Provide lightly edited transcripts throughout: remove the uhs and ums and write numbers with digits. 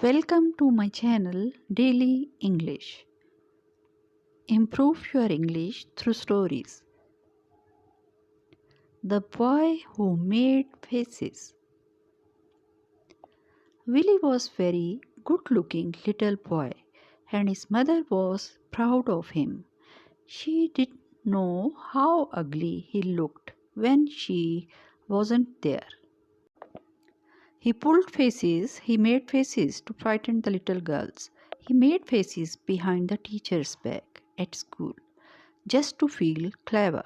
Welcome to my channel Daily English. Improve your English through stories. The boy who made faces. Willie was very good-looking little boy and his mother was proud of him. She didn't know how ugly he looked when she wasn't there. He made faces to frighten the little girls. He made faces behind the teacher's back at school just to feel clever.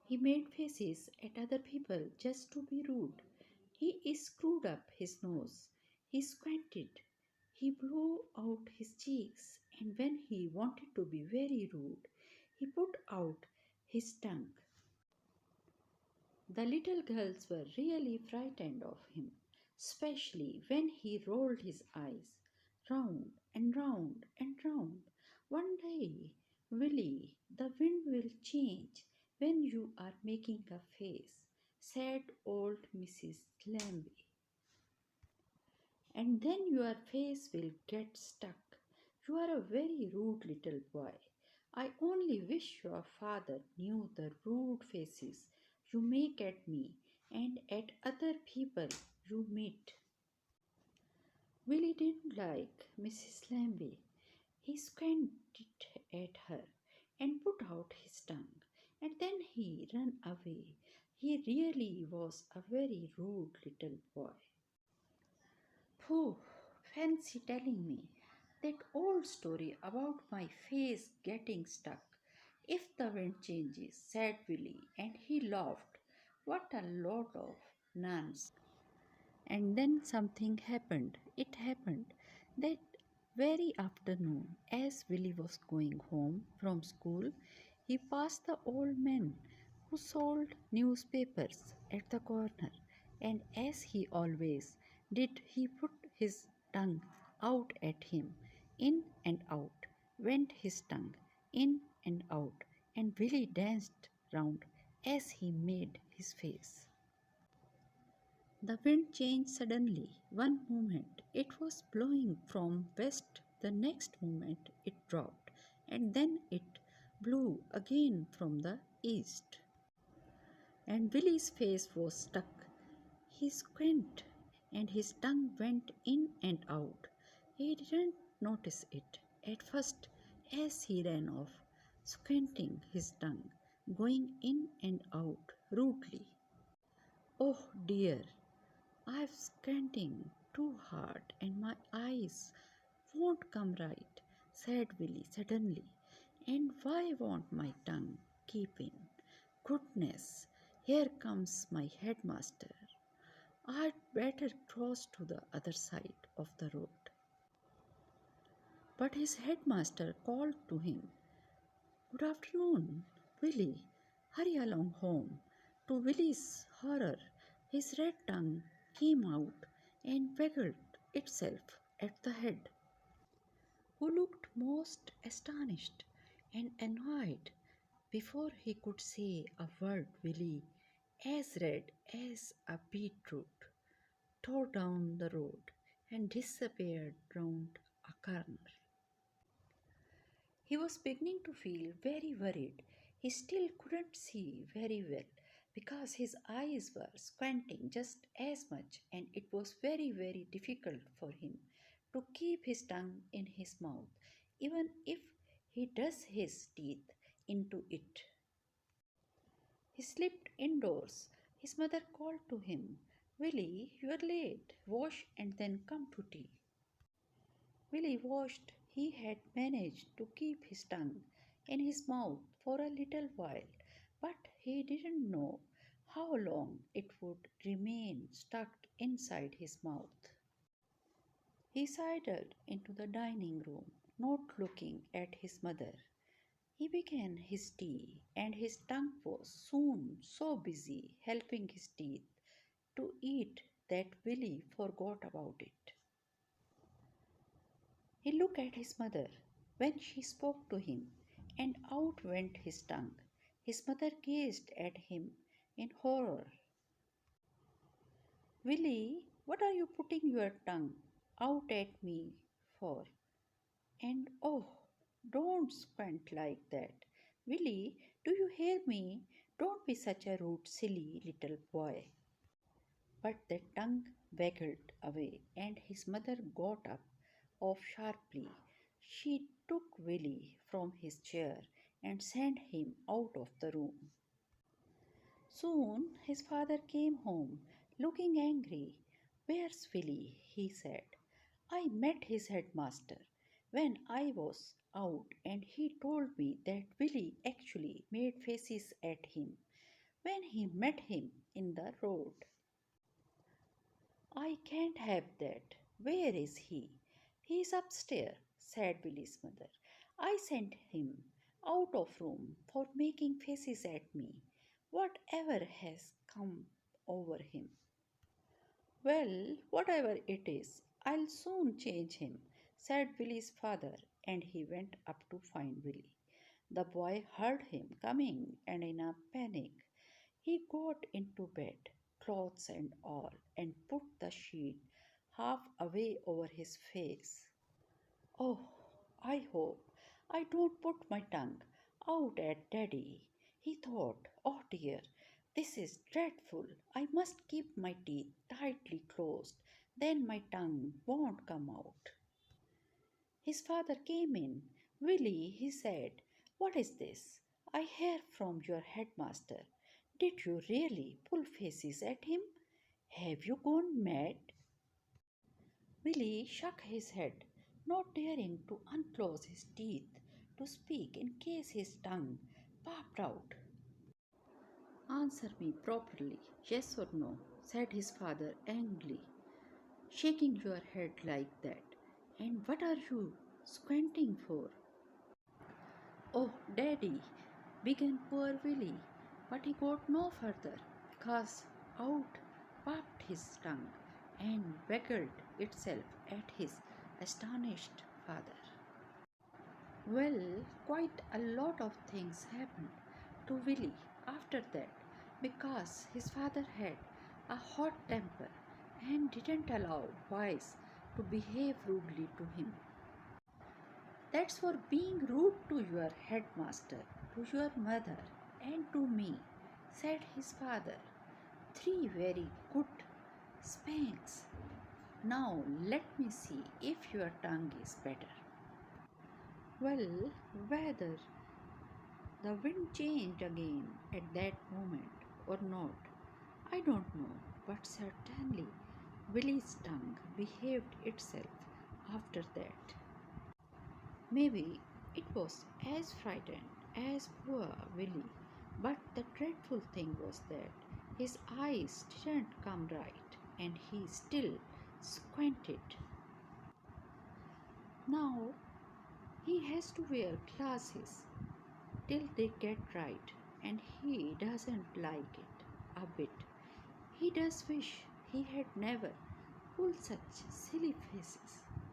He made faces at other people just to be rude. He screwed up his nose. He squinted. He blew out his cheeks, and when he wanted to be very rude, he put out his tongue. The little girls were really frightened of him, especially when he rolled his eyes round and round and round. One day, Willie, the wind will change when you are making a face, said old Mrs. Lambie. And then your face will get stuck. You are a very rude little boy. I only wish your father knew the rude faces you make at me and at other people you meet. Willie didn't like Mrs. Lambie. He squinted at her and put out his tongue, and then he ran away. He really was a very rude little boy. Pooh, fancy telling me that old story about my face getting stuck. If the wind changes, said Willie, and he laughed. What a lot of nonsense. And then something happened. It happened that very afternoon, as Willie was going home from school, he passed the old man who sold newspapers at the corner, and as he always did, he put his tongue out at him. In and out went his tongue, in and out, and Willie danced round as he made his face. The wind changed suddenly. One moment it was blowing from west, the next moment it dropped, and then it blew again from the east. And Willie's face was stuck. He squinted, and his tongue went in and out. He didn't notice it at first as he ran off, squinting his tongue, going in and out rudely. Oh dear! I'm squinting too hard and my eyes won't come right, said Willie suddenly. And why won't my tongue keep in? Goodness, here comes my headmaster. I'd better cross to the other side of the road. But his headmaster called to him, Good afternoon, Willie. Hurry along home. To Willie's horror, his red tongue came out and waggled itself at the head, who looked most astonished and annoyed. Before he could say a word, Willie, as red as a beetroot, tore down the road and disappeared round a corner. He was beginning to feel very worried. He still couldn't see very well because his eyes were squinting just as much, and it was very difficult for him to keep his tongue in his mouth, even if he does his teeth into it. He slipped indoors. His mother called to him, Willie, you are late. Wash and then come to tea. Willie washed. He had managed to keep his tongue in his mouth for a little while, but he didn't know how long it would remain stuck inside his mouth. He sidled into the dining room, not looking at his mother. He began his tea, and his tongue was soon so busy helping his teeth to eat that Willie forgot about it. He looked at his mother when she spoke to him, and out went his tongue. His mother gazed at him in horror. Willie, what are you putting your tongue out at me for. And oh, don't squint like that. Willie, do you hear me? Don't be such a rude, silly little boy. But the tongue waggled away, and his mother got up off sharply. She took Willie from his chair and sent him out of the room. Soon his father came home, looking angry. Where's Willie? He said. I met his headmaster when I was out, and he told me that Willie actually made faces at him when he met him in the road. I can't have that. Where is he? He's upstairs, said Willie's mother. I sent him out of room for making faces at me. Whatever has come over him? Well, whatever it is, I'll soon change him, said Willie's father, and he went up to find Willie. The boy heard him coming, and in a panic, he got into bed, clothes and all, and put the sheet half away over his face. Oh, I hope I don't put my tongue out at Daddy. He thought, oh dear, this is dreadful. I must keep my teeth tightly closed, then my tongue won't come out. His father came in. Willie, he said, what is this? I hear from your headmaster. Did you really pull faces at him? Have you gone mad? Willie shook his head, not daring to unclose his teeth to speak in case his tongue popped out. Answer me properly, yes or no, said his father angrily, shaking your head like that. And what are you squinting for? Oh, Daddy, began poor Willie, but he got no further because out popped his tongue and waggled itself at his astonished father. Well, quite a lot of things happened to Willie after that because his father had a hot temper and didn't allow boys to behave rudely to him. That's for being rude to your headmaster, to your mother, and to me, said his father. Three very good spanks. Now let me see if your tongue is better. Well, whether the wind changed again at that moment or not, I don't know, but certainly Willie's tongue behaved itself after that. Maybe it was as frightened as poor Willie, but the dreadful thing was that his eyes didn't come right and he still squinted. Now he has to wear glasses till they get right, and he doesn't like it a bit. He does wish he had never pulled such silly faces.